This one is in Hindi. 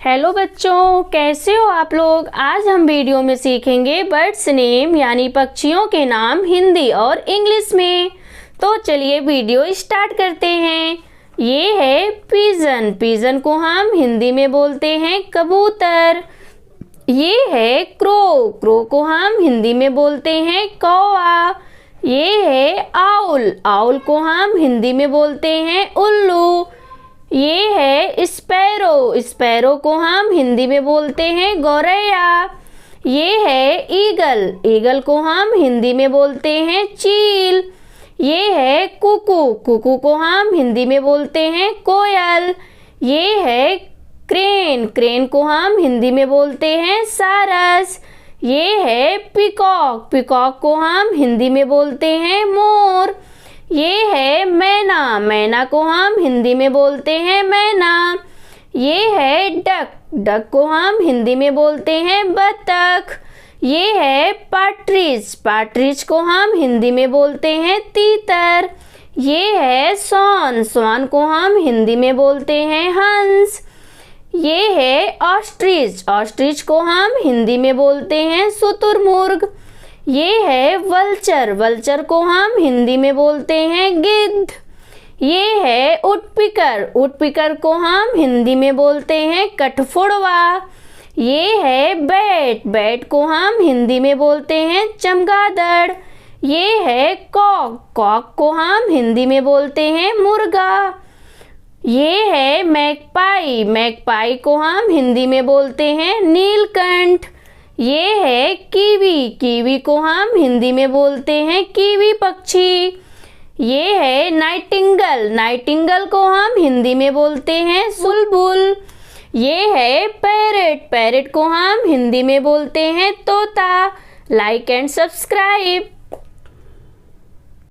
हेलो बच्चों, कैसे हो आप लोग। आज हम वीडियो में सीखेंगे बर्ड्स नेम यानी पक्षियों के नाम हिंदी और इंग्लिश में। तो चलिए वीडियो स्टार्ट करते हैं। ये है पिजन। पिजन को हम हिंदी में बोलते हैं कबूतर। ये है क्रो। क्रो को हम हिंदी में बोलते हैं कौवा। ये है आउल। आउल को हम हिंदी में बोलते हैं उल्लू। ये है स्पैरो। स्पैरो को हम हिंदी में बोलते हैं गौरैया। ये है ईगल। ईगल को हम हिंदी में बोलते हैं चील। ये है कुकू। कुकू को हम हिंदी में बोलते हैं कोयल। ये है क्रेन। क्रेन को हम हिंदी में बोलते हैं सारस। ये है पीकॉक। पीकॉक को हम हिंदी में बोलते हैं मोर। ये है मैना। मैना को हम हिंदी में बोलते हैं मैना। ये है डक। डक को हम हिंदी में बोलते हैं बतख। ये है पार्ट्रिज। पार्ट्रिज को हम हिंदी में बोलते हैं तीतर। ये है स्वान। स्वान को हम हिंदी में बोलते हैं हंस। ये है ऑस्ट्रिच। ऑस्ट्रिच को हम हिंदी में बोलते हैं शुतुरमुर्ग। ये है वल्चर। वल्चर को हम हिंदी में बोलते हैं गिद्ध। ये है उडपिकर। उडपिकर को हम हिंदी में बोलते हैं कठफोड़वा। ये है बैट। बैट को हम हिंदी में बोलते हैं चमगादड़। ये है कॉक। कॉक को हम हिंदी में बोलते हैं मुर्गा। ये है मैकपाई। मैकपाई को हम हिंदी में बोलते हैं नीलकंठ। ये है कीवी। कीवी को हम हिंदी में बोलते हैं कीवी पक्षी। ये है नाइटिंगल। नाइटिंगल को हम हिंदी में बोलते हैं बुलबुल। ये है पैरेट। पैरेट को हम हिंदी में बोलते हैं तोता। Like and subscribe.